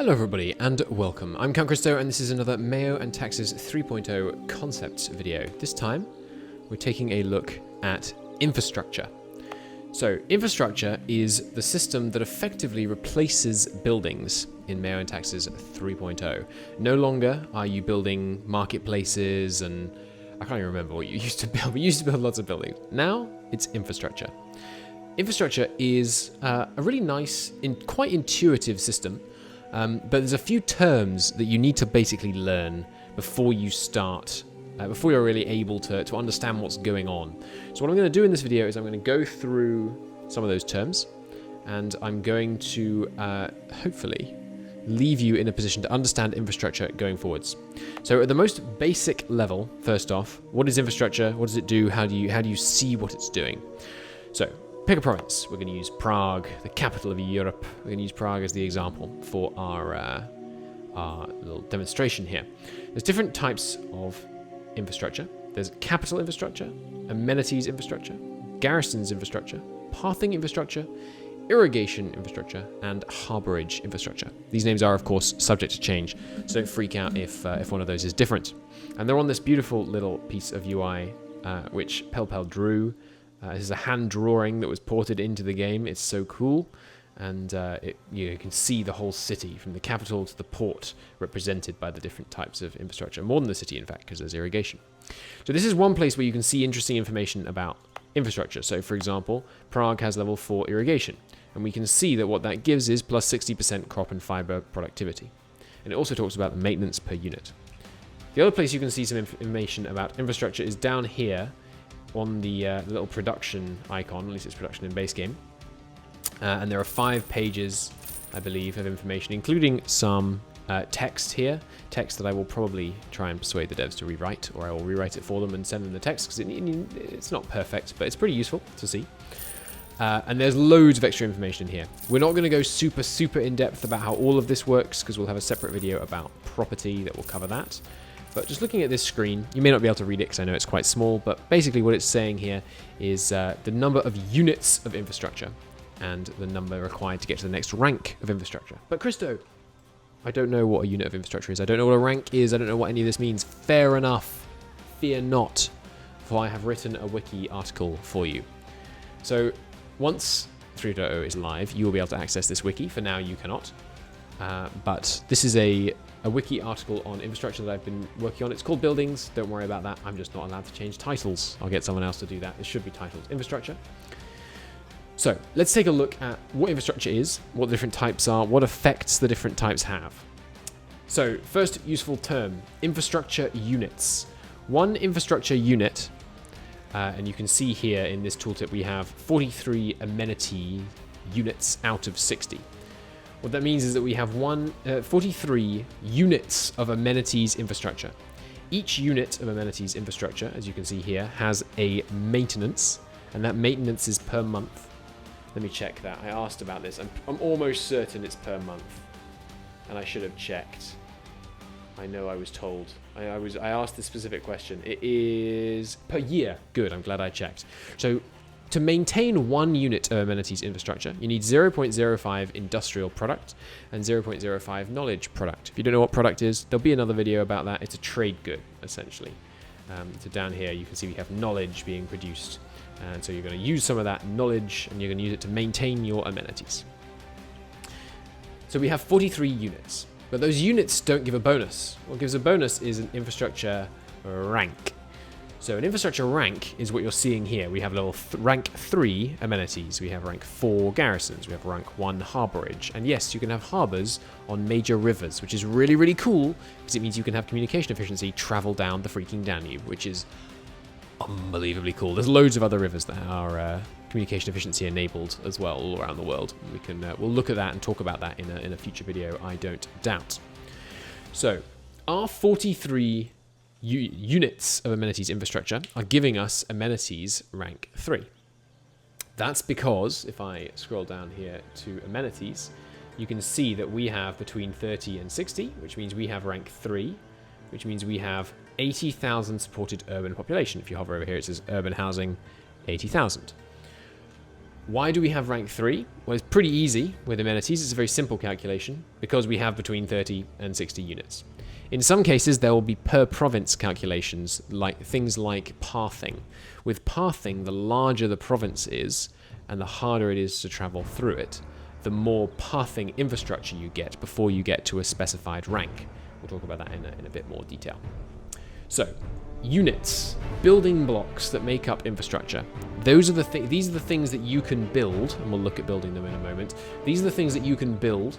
Hello everybody and welcome. I'm Count Christo and this is another MEIOU and Taxes 3.0 concepts video. This time we're taking a look at infrastructure. So infrastructure is the system that effectively replaces buildings in MEIOU and Taxes 3.0. No longer are you building marketplaces and I can't even remember what you used to build. We used to build lots of buildings. Now it's infrastructure. Infrastructure is a really nice, quite intuitive system. But there's a few terms that you need to basically learn before you start, before you're really able to understand what's going on. So what I'm going to do in this video is I'm going to go through some of those terms, and I'm going to hopefully leave you in a position to understand infrastructure going forwards. So at the most basic level, first off, what is infrastructure? What does it do? How do you see what it's doing? So pick a province. We're going to use Prague, the capital of Europe. We're going to use Prague as the example for our little demonstration here. There's different types of infrastructure. There's capital infrastructure, amenities infrastructure, garrisons infrastructure, pathing infrastructure, irrigation infrastructure, and harborage infrastructure. These names are, of course, subject to change, so don't freak out if one of those is different. And they're on this beautiful little piece of UI which Pelpel drew. This is a hand drawing that was ported into the game. It's so cool, and you can see the whole city from the capital to the port represented by the different types of infrastructure. More than the city, in fact, because there's irrigation. So this is one place where you can see interesting information about infrastructure. So, for example, Prague has level 4 irrigation, and we can see that what that gives is plus 60% crop and fiber productivity. And it also talks about the maintenance per unit. The other place you can see some information about infrastructure is down here on the little production icon, at least it's production in base game. And there are 5 pages, I believe, of information, including some text here. Text that I will probably try and persuade the devs to rewrite, or I will rewrite it for them and send them the text, because it's not perfect, but it's pretty useful to see. And there's loads of extra information in here. We're not going to go super in depth about how all of this works, because we'll have a separate video about property that will cover that. But just looking at this screen, you may not be able to read it because I know it's quite small, but basically what it's saying here is the number of units of infrastructure and the number required to get to the next rank of infrastructure. But Christo, I don't know what a unit of infrastructure is. I don't know what a rank is. I don't know what any of this means. Fair enough. Fear not, for I have written a wiki article for you. So once 3.0 is live, you will be able to access this wiki. For now, you cannot. But this is a wiki article on infrastructure that I've been working on. It's called Buildings. Don't worry about that. I'm just not allowed to change titles. I'll get someone else to do that. It should be titled Infrastructure. So let's take a look at what infrastructure is, what the different types are, what effects the different types have. So first useful term, infrastructure units. One infrastructure unit, and you can see here in this tooltip we have 43 amenity units out of 60. What that means is that we have 43 units of amenities infrastructure. Each unit of amenities infrastructure, as you can see here, has a maintenance, and that maintenance is per month. Let me check that. I asked about this. I'm almost certain it's per month, and I should have checked. I know I was told. I asked this specific question. It is per year. Good, I'm glad I checked. So to maintain 1 unit of amenities infrastructure, you need 0.05 industrial product and 0.05 knowledge product. If you don't know what product is, there'll be another video about that. It's a trade good, essentially. So down here, you can see we have knowledge being produced. And so you're going to use some of that knowledge and you're going to use it to maintain your amenities. So we have 43 units, but those units don't give a bonus. What gives a bonus is an infrastructure rank. So an infrastructure rank is what you're seeing here. We have level rank 3 amenities. We have rank 4 garrisons. We have rank 1 harborage. And yes, you can have harbors on major rivers, which is really cool because it means you can have communication efficiency travel down the freaking Danube, which is unbelievably cool. There's loads of other rivers that are communication efficiency enabled as well all around the world. We can we'll look at that and talk about that in a future video, I don't doubt. So our 43 units of amenities infrastructure are giving us amenities rank 3. That's because if I scroll down here to amenities, you can see that we have between 30 and 60, which means we have rank 3, which means we have 80,000 supported urban population. If you hover over here, it says urban housing 80,000. Why do we have rank 3? Well, it's pretty easy with amenities. It's a very simple calculation because we have between 30 and 60 units. In some cases, there will be per province calculations, like things like pathing. With pathing, the larger the province is and the harder it is to travel through it, the more pathing infrastructure you get before you get to a specified rank. We'll talk about that in a bit more detail. So, units, building blocks that make up infrastructure. These are the things that you can build, and we'll look at building them in a moment. These are the things that you can build,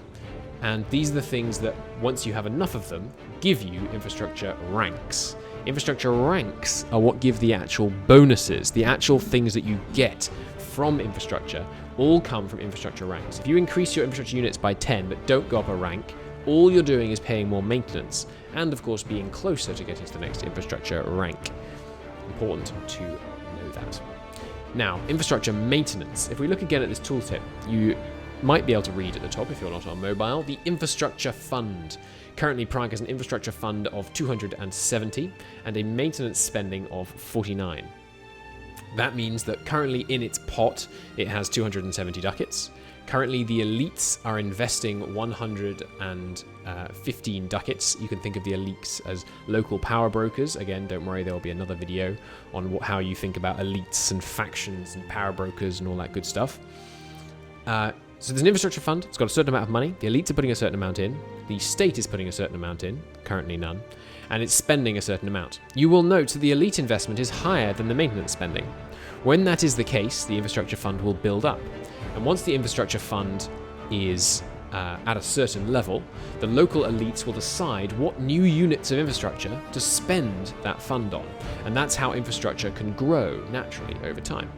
and these are the things that, once you have enough of them, give you infrastructure ranks. Infrastructure ranks are what give the actual bonuses, the actual things that you get from infrastructure, all come from infrastructure ranks. If you increase your infrastructure units by 10 but don't go up a rank, all you're doing is paying more maintenance, and of course being closer to getting to the next infrastructure rank. Important to know that. Now, infrastructure maintenance. If we look again at this tooltip, you might be able to read at the top, if you're not on mobile, the infrastructure fund. Currently, Prague has an infrastructure fund of 270 and a maintenance spending of 49. That means that currently in its pot, it has 270 ducats. Currently, the elites are investing 115 ducats. You can think of the elites as local power brokers. Again, don't worry, there will be another video on how you think about elites and factions and power brokers and all that good stuff. So there's an infrastructure fund. It's got a certain amount of money. The elites are putting a certain amount in. The state is putting a certain amount in. Currently none. And it's spending a certain amount. You will note that the elite investment is higher than the maintenance spending. When that is the case, the infrastructure fund will build up. And once the infrastructure fund is at a certain level, the local elites will decide what new units of infrastructure to spend that fund on. And that's how infrastructure can grow naturally over time.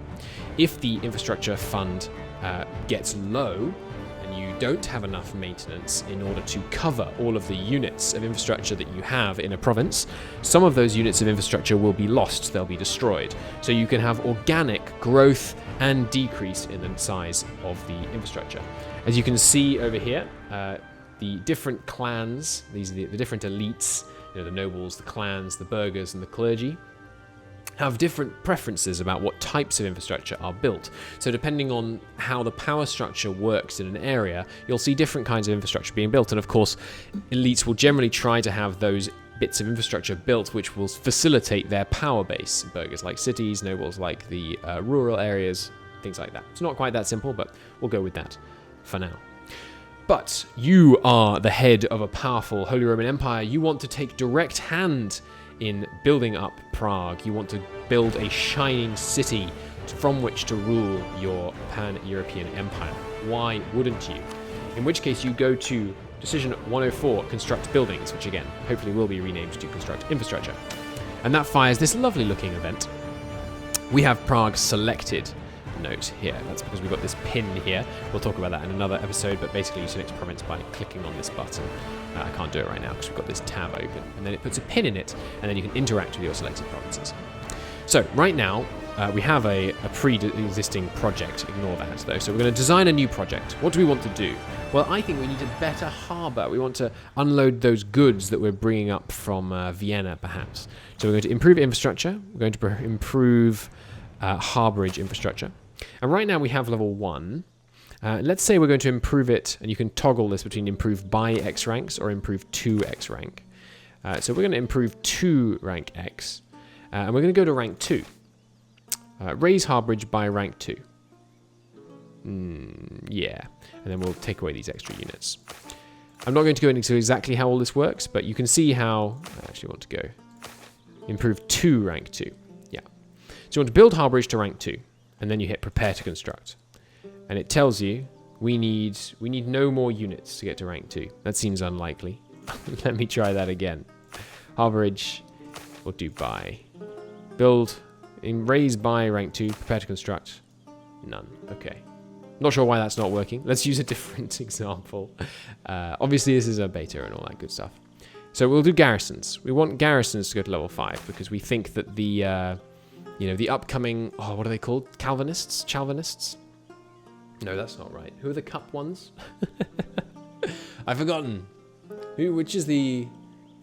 If the infrastructure fund gets low, and you don't have enough maintenance in order to cover all of the units of infrastructure that you have in a province, some of those units of infrastructure will be lost, they'll be destroyed. So you can have organic growth and decrease in the size of the infrastructure. As you can see over here, the different clans, these are the different elites, the nobles, the clans, the burghers, and the clergy, have different preferences about what types of infrastructure are built. So depending on how the power structure works in an area, you'll see different kinds of infrastructure being built. And of course, elites will generally try to have those bits of infrastructure built which will facilitate their power base. Burghers like cities, nobles like the rural areas, things like that. It's not quite that simple, but we'll go with that for now. But you are the head of a powerful Holy Roman Empire. You want to take direct hand in building up Prague. You want to build a shining city from which to rule your pan-European empire. Why wouldn't you? In which case you go to Decision 104, Construct Buildings, which again, hopefully will be renamed to Construct Infrastructure. And that fires this lovely looking event. We have Prague selected note here. That's because we've got this pin here. We'll talk about that in another episode, but basically you select province by clicking on this button. I can't do it right now because we've got this tab open. And then it puts a pin in it, and then you can interact with your selected provinces. So right now, we have a pre-existing project. Ignore that though. So we're going to design a new project. What do we want to do? Well, I think we need a better harbour. We want to unload those goods that we're bringing up from Vienna, perhaps. So we're going to improve infrastructure. We're going to improve harborage infrastructure. And right now we have level 1. Let's say we're going to improve it, and you can toggle this between improve by X ranks or improve to X rank. So we're going to improve to rank X, and we're going to go to rank 2. Raise harborage by rank 2. Yeah, and then we'll take away these extra units. I'm not going to go into exactly how all this works, but you can see how I actually want to go. Improve to rank 2. Yeah. So you want to build harborage to rank 2, and then you hit prepare to construct. And it tells you we need no more units to get to rank 2. That seems unlikely. Let me try that again. Harborage, we'll do by. Build, raise by rank 2, prepare to construct. None. Okay. Not sure why that's not working. Let's use a different example. Obviously, this is a beta and all that good stuff. So we'll do garrisons. We want garrisons to go to level 5 because we think that the, the upcoming, what are they called? Chalvinists? No, that's not right. Who are the cup ones? I've forgotten. Which is the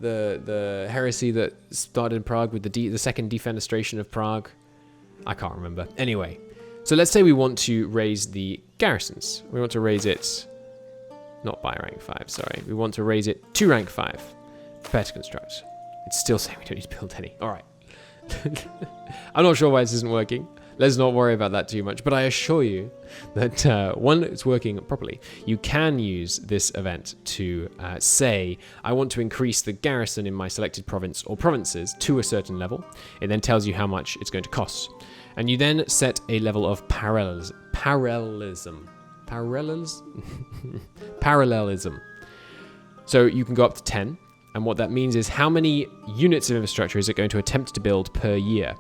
heresy that started in Prague with the second defenestration of Prague? I can't remember. Anyway, So let's say we want to raise the garrisons. We want to raise it, not by rank 5, sorry. We want to raise it to rank 5. Prepare to construct. It's still saying we don't need to build any. All right. I'm not sure why this isn't working. Let's not worry about that too much. But I assure you that one, it's working properly. You can use this event to say, I want to increase the garrison in my selected province or provinces to a certain level. It then tells you how much it's going to cost. And you then set a level of parallelism. So you can go up to 10. And what that means is how many units of infrastructure is it going to attempt to build per year.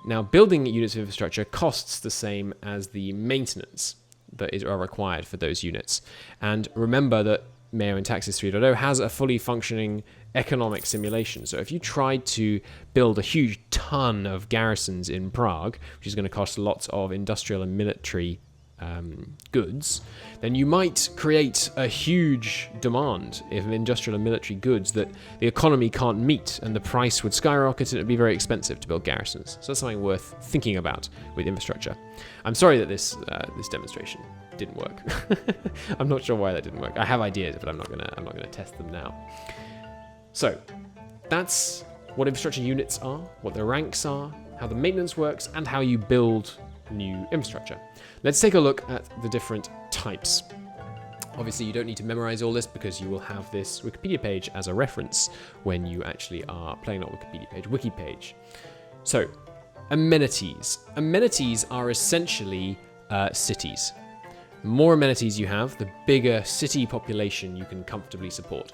Now, building units of infrastructure costs the same as the maintenance that are required for those units. And remember that MEIOU and Taxes 3.0 has a fully functioning economic simulation. So if you tried to build a huge ton of garrisons in Prague, which is going to cost lots of industrial and military goods, then you might create a huge demand of industrial and military goods that the economy can't meet, and the price would skyrocket and it would be very expensive to build garrisons. So that's something worth thinking about with infrastructure. I'm sorry that this demonstration didn't work. I'm not sure why that didn't work. I have ideas, but I'm not gonna test them now. So that's what infrastructure units are, what their ranks are, how the maintenance works, and how you build new infrastructure. Let's take a look at the different types. Obviously, you don't need to memorize all this because you will have this Wikipedia page as a reference when you actually are playing not Wikipedia page, wiki page. So, amenities. Amenities are essentially cities. The more amenities you have, the bigger city population you can comfortably support.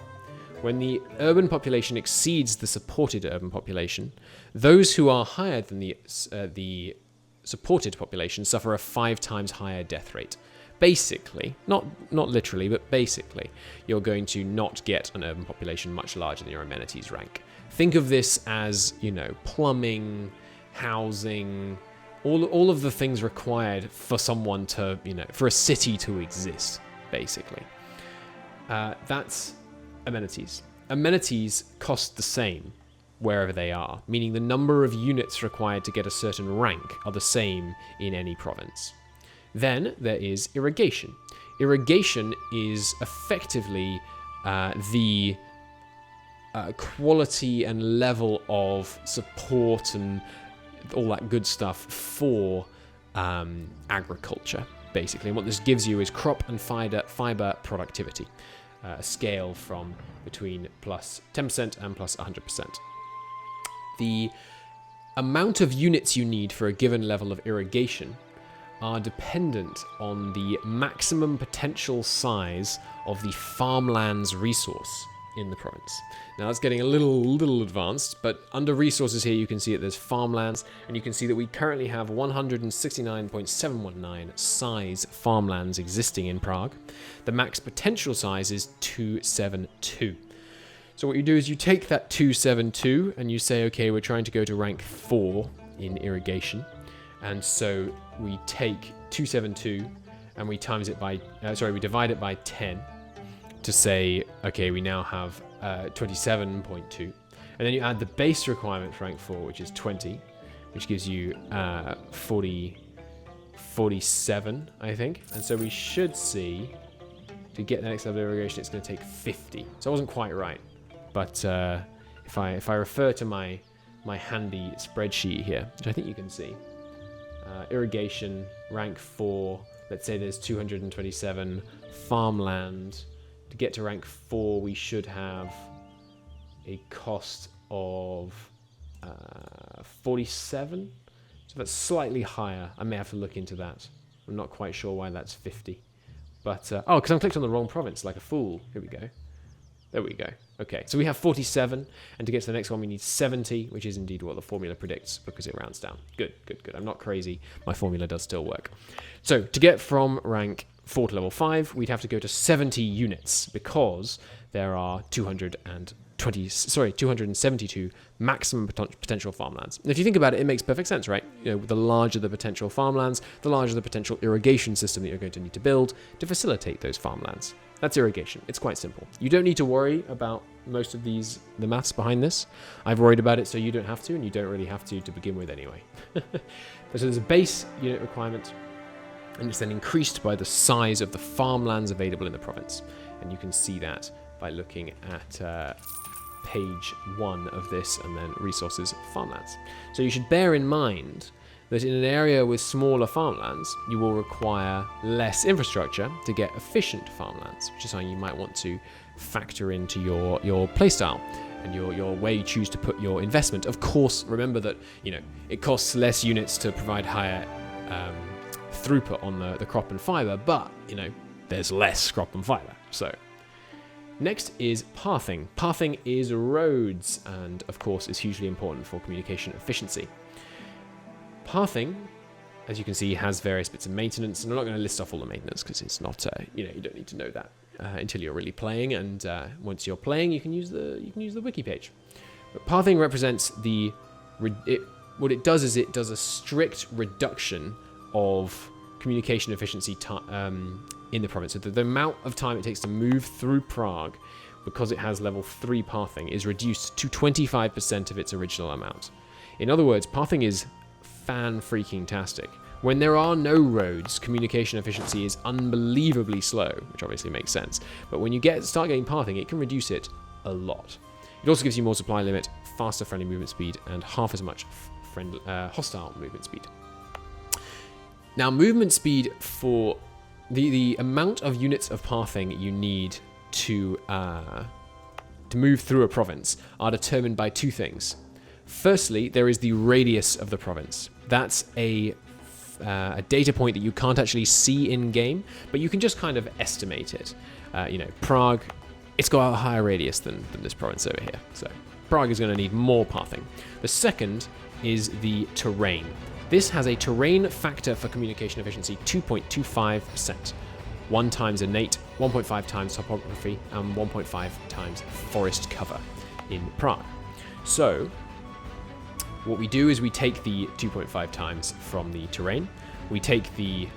When the urban population exceeds the supported urban population, those who are higher than the supported population suffer a 5 times higher death rate. Basically, not literally, but basically, you're going to not get an urban population much larger than your amenities rank. Think of this as, plumbing, housing, all of the things required for someone to, for a city to exist, basically. That's amenities. Amenities cost the same wherever they are, meaning the number of units required to get a certain rank are the same in any province. Then there is irrigation. Irrigation is effectively the quality and level of support and all that good stuff for agriculture, basically. And what this gives you is crop and fiber productivity, a scale from between plus 10% and plus 100%. The amount of units you need for a given level of irrigation are dependent on the maximum potential size of the farmlands resource in the province. Now that's getting a little advanced, but under resources here you can see that there's farmlands, and you can see that we currently have 169.719 size farmlands existing in Prague. The max potential size is 272. So what you do is you take that 272 and you say, okay, we're trying to go to rank 4 in irrigation. And so we take 272 and we times it by, we divide it by 10 to say, okay, we now have 27.2. And then you add the base requirement for rank 4, which is 20, which gives you 47, I think. And so we should see, to get the next level of irrigation, it's going to take 50. So I wasn't quite right. But if I refer to my handy spreadsheet here, which I think you can see, irrigation, rank 4, let's say there's 227 farmland. To get to rank 4, we should have a cost of 47. So that's slightly higher. I may have to look into that. I'm not quite sure why that's 50. But, because I clicked on the wrong province like a fool. Here we go. There we go. Okay, so we have 47, and to get to the next one we need 70, which is indeed what the formula predicts because it rounds down. Good. I'm not crazy. My formula does still work. So to get from rank 4 to level 5, we'd have to go to 70 units because there are 220 272 maximum potential farmlands. And if you think about it, it makes perfect sense, right? You know, the larger the potential farmlands, the larger the potential irrigation system that you're going to need to build to facilitate those farmlands. That's irrigation. It's quite simple. You don't need to worry about most of the maths behind this. I've worried about it, so you don't have to, and you don't really have to begin with anyway. So there's a base unit requirement, and it's then increased by the size of the farmlands available in the province. And you can see that by looking at page 1 of this, and then resources farmlands. So you should bear in mind that in an area with smaller farmlands, you will require less infrastructure to get efficient farmlands, which is something you might want to factor into your playstyle and your way you choose to put your investment. Of course, remember that, you know, it costs less units to provide higher throughput on the crop and fiber, but, you know, there's less crop and fiber. So next is pathing. Pathing is roads, and of course is hugely important for communication efficiency. Pathing, as you can see, has various bits of maintenance, and I'm not going to list off all the maintenance because it's not, you know, you don't need to know that until you're really playing. And once you're playing, you can use the wiki page. But pathing represents what it does is it does a strict reduction of communication efficiency in the province. So the amount of time it takes to move through Prague, because it has level 3 pathing, is reduced to 25% of its original amount. In other words, pathing is fan-freaking-tastic. When there are no roads, communication efficiency is unbelievably slow, which obviously makes sense. But when you start getting pathing, it can reduce it a lot. It also gives you more supply limit, faster friendly movement speed, and half as much hostile movement speed. Now, movement speed for the amount of units of pathing you need to move through a province are determined by 2 things. Firstly, there is the radius of the province. That's a data point that you can't actually see in game, but you can just kind of estimate it. You know, Prague, it's got a higher radius than this province over here, so Prague is going to need more pathing. The second is the terrain. This has a terrain factor for communication efficiency 2.25%. 1 times innate, 1.5 times topography, and 1.5 times forest cover in Prague. So what we do is we take the 2.5 times from the terrain. We take the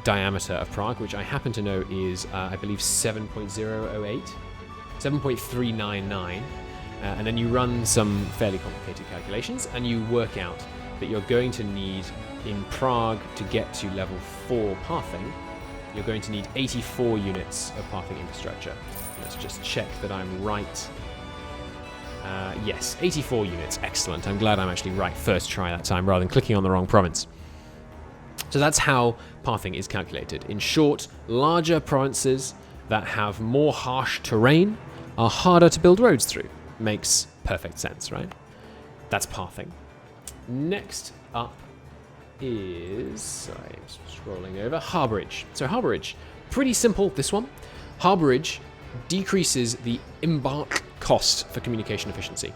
diameter of Prague, which I happen to know is, I believe, 7.008, 7.399, and then you run some fairly complicated calculations, and you work out that you're going to need, in Prague, to get to level 4 pathing, you're going to need 84 units of pathing infrastructure. Let's just check that I'm right. Yes, 84 units. Excellent. I'm glad I'm actually right first try that time rather than clicking on the wrong province. So that's how pathing is calculated. In short, larger provinces that have more harsh terrain are harder to build roads through. Makes perfect sense, right? That's pathing. Next up is, sorry, I'm scrolling over, Harborage. So Harborage, pretty simple, this one. Harborage decreases the embark cost for communication efficiency.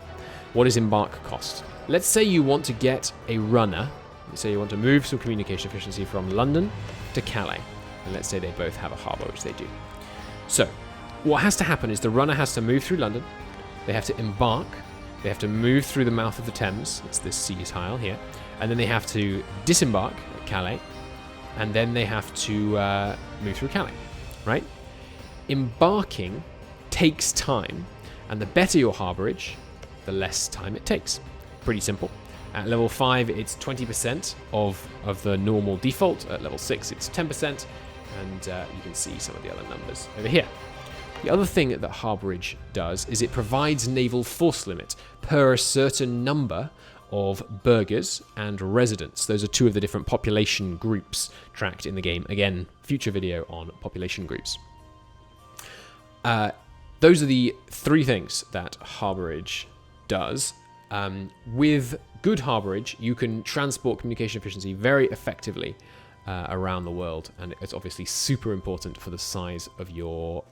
What is embark cost? Let's say you want to get a runner, let's say you want to move some communication efficiency from London to Calais, and let's say they both have a harbour, which they do. So what has to happen is the runner has to move through London, they have to embark, they have to move through the mouth of the Thames, it's this sea tile here, and then they have to disembark at Calais, and then they have to move through Calais, right? Embarking takes time, and the better your harborage, the less time it takes. Pretty simple. At level 5, it's 20% of the normal default. At level 6, it's 10%, and you can see some of the other numbers over here. The other thing that Harborage does is it provides naval force limit per a certain number of burghers and residents. Those are 2 of the different population groups tracked in the game. Again, future video on population groups. Those are the 3 things that Harborage does. With good Harborage, you can transport communication efficiency very effectively around the world, and it's obviously super important for the size of your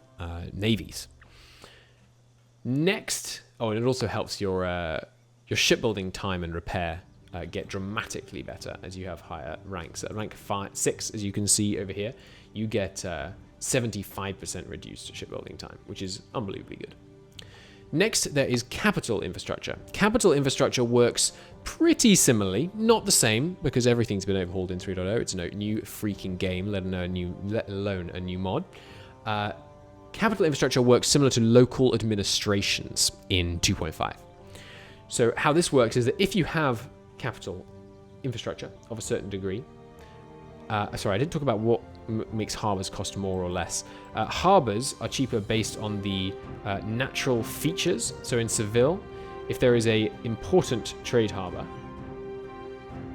navies. Next, and it also helps your shipbuilding time and repair get dramatically better as you have higher ranks. At rank 6, as you can see over here, you get 75% reduced shipbuilding time, which is unbelievably good. Next, there is capital infrastructure. Capital infrastructure works pretty similarly, not the same, because everything's been overhauled in 3.0. It's a new freaking game, let alone a new mod. Capital infrastructure works similar to local administrations in 2.5. So how this works is that if you have capital infrastructure of a certain degree, sorry, I didn't talk about what makes harbors cost more or less. Harbors are cheaper based on the natural features. So in Seville, if there is a important trade harbor,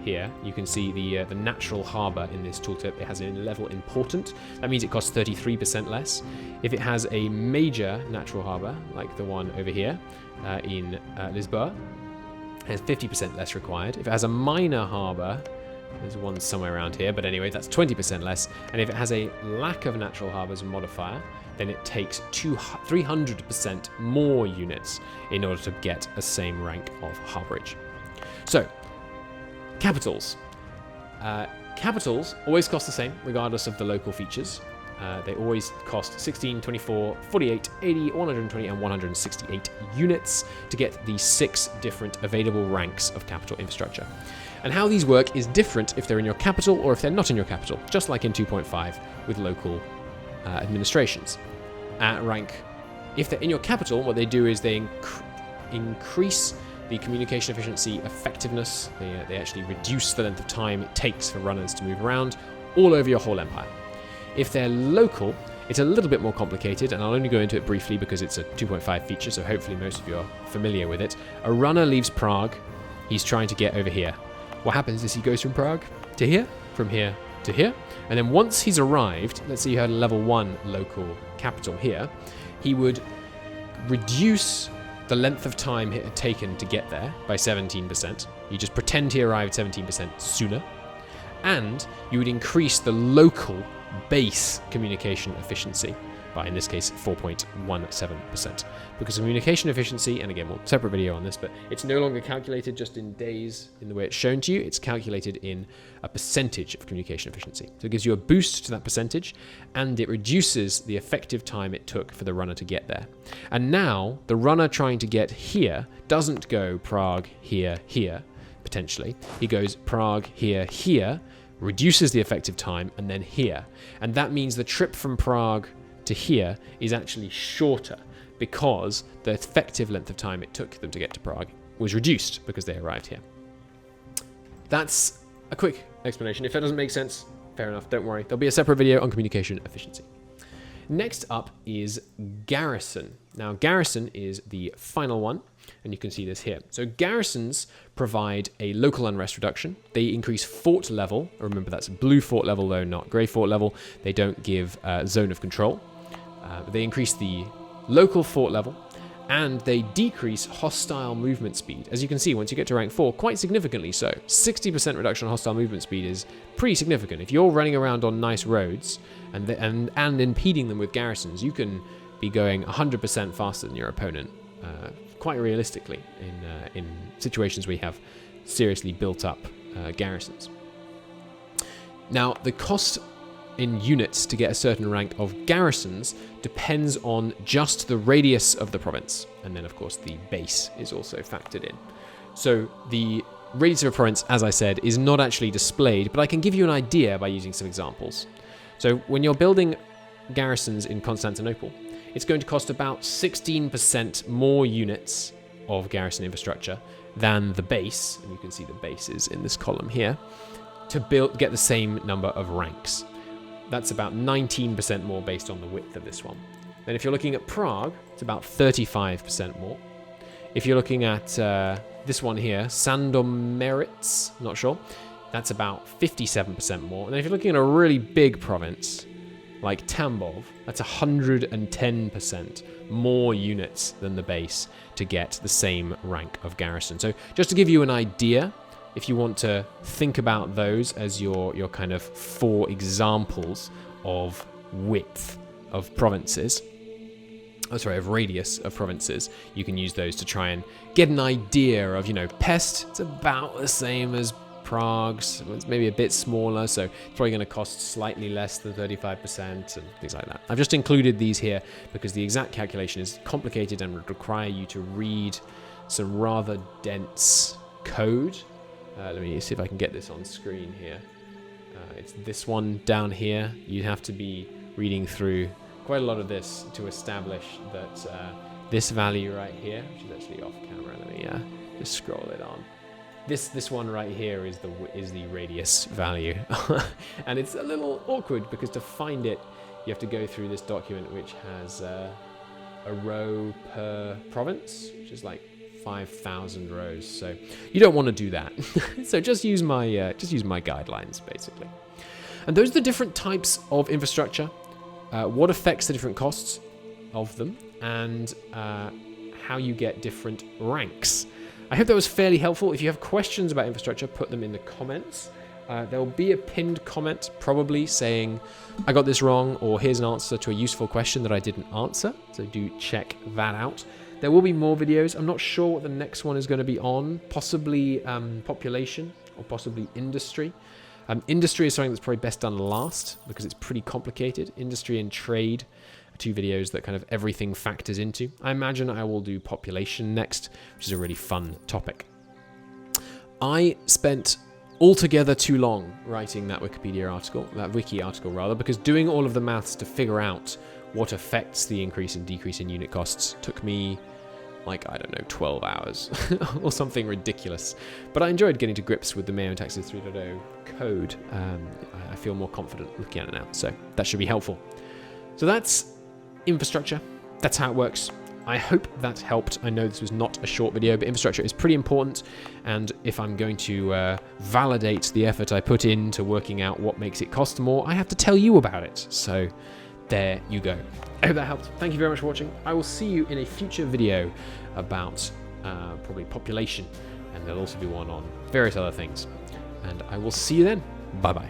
here you can see the natural harbor in this tooltip. It has a level important. That means it costs 33% less. If it has a major natural harbor, like the one over here in Lisboa, it has 50% less required. If it has a minor harbor, there's one somewhere around here, but anyway, that's 20% less. And if it has a lack of natural harbors modifier, then it takes 300% more units in order to get a same rank of Harborage. So, capitals. Capitals always cost the same, regardless of the local features. They always cost 16, 24, 48, 80, 120, and 168 units to get the 6 different available ranks of capital infrastructure. And how these work is different if they're in your capital or if they're not in your capital, just like in 2.5 with local administrations. At rank, if they're in your capital, what they do is they increase the communication efficiency effectiveness. They actually reduce the length of time it takes for runners to move around all over your whole empire. If they're local, it's a little bit more complicated, and I'll only go into it briefly because it's a 2.5 feature, so hopefully most of you are familiar with it. A runner leaves Prague, he's trying to get over here. What happens is he goes from Prague to here, from here to here, and then once he's arrived, let's say you had a level 1 local capital here, he would reduce the length of time it had taken to get there by 17%. You just pretend he arrived 17% sooner, and you would increase the local base communication efficiency by, in this case, 4.17%. Because communication efficiency, and again, we'll separate video on this, but it's no longer calculated just in days in the way it's shown to you. It's calculated in a percentage of communication efficiency. So it gives you a boost to that percentage, and it reduces the effective time it took for the runner to get there. And now, the runner trying to get here doesn't go Prague, here, here, potentially. He goes Prague, here, here, reduces the effective time, and then here. And that means the trip from Prague to here is actually shorter because the effective length of time it took them to get to Prague was reduced because they arrived here. That's a quick explanation. If that doesn't make sense, fair enough, don't worry. There'll be a separate video on communication efficiency. Next up is Garrison. Now, Garrison is the final one, and you can see this here. So garrisons provide a local unrest reduction. They increase fort level. Remember, that's blue fort level, though, not grey fort level. They don't give zone of control. They increase the local fort level, and they decrease hostile movement speed. As you can see, once you get to rank 4, quite significantly so. 60% reduction on hostile movement speed is pretty significant. If you're running around on nice roads and impeding them with garrisons, you can be going 100% faster than your opponent, quite realistically, in situations where you have seriously built up garrisons. Now, the cost in units to get a certain rank of garrisons depends on just the radius of the province, and then of course the base is also factored in. So the radius of a province, as I said, is not actually displayed, but I can give you an idea by using some examples. So when you're building garrisons in Constantinople, it's going to cost about 16% more units of garrison infrastructure than the base, and you can see the base is in this column here, to get the same number of ranks. That's about 19% more based on the width of this one. Then if you're looking at Prague, it's about 35% more. If you're looking at this one here, Sandomierz, not sure, that's about 57% more. And then if you're looking at a really big province, like Tambov, that's 110% more units than the base to get the same rank of garrison. So just to give you an idea, if you want to think about those as your kind of 4 examples of width of provinces, of radius of provinces, you can use those to try and get an idea of, Pest, it's about the same as Prague's it's maybe a bit smaller, so it's probably going to cost slightly less than 35% and things like that. I've just included these here because the exact calculation is complicated and would require you to read some rather dense code. Let me see if I can get this on screen here. It's this one down here. You have to be reading through quite a lot of this to establish that this value right here, which is actually off camera, let me just scroll it on. This one right here is the radius value, and it's a little awkward because to find it, you have to go through this document which has a row per province, which is like 5,000 rows. So you don't want to do that. So just use my guidelines basically. And those are the different types of infrastructure. What affects the different costs of them, and how you get different ranks. I hope that was fairly helpful. If you have questions about infrastructure, put them in the comments. There will be a pinned comment probably saying, I got this wrong, or here's an answer to a useful question that I didn't answer. So do check that out. There will be more videos. I'm not sure what the next one is going to be on. Possibly population or possibly industry. Industry is something that's probably best done last because it's pretty complicated. Industry and trade are two videos that kind of everything factors into. I imagine I will do population next, which is a really fun topic. I spent altogether too long writing that Wikipedia article, that wiki article rather, because doing all of the maths to figure out what affects the increase and decrease in unit costs took me like, I don't know, 12 hours or something ridiculous. But I enjoyed getting to grips with the MEIOU and Taxes 3.0 code. I feel more confident looking at it now, so that should be helpful. So that's infrastructure. That's how it works. I hope that helped. I know this was not a short video, but infrastructure is pretty important. And if I'm going to validate the effort I put into working out what makes it cost more, I have to tell you about it. So there you go. I hope that helped. Thank you very much for watching. I will see you in a future video about probably population, and there'll also be one on various other things. And I will see you then. Bye-bye.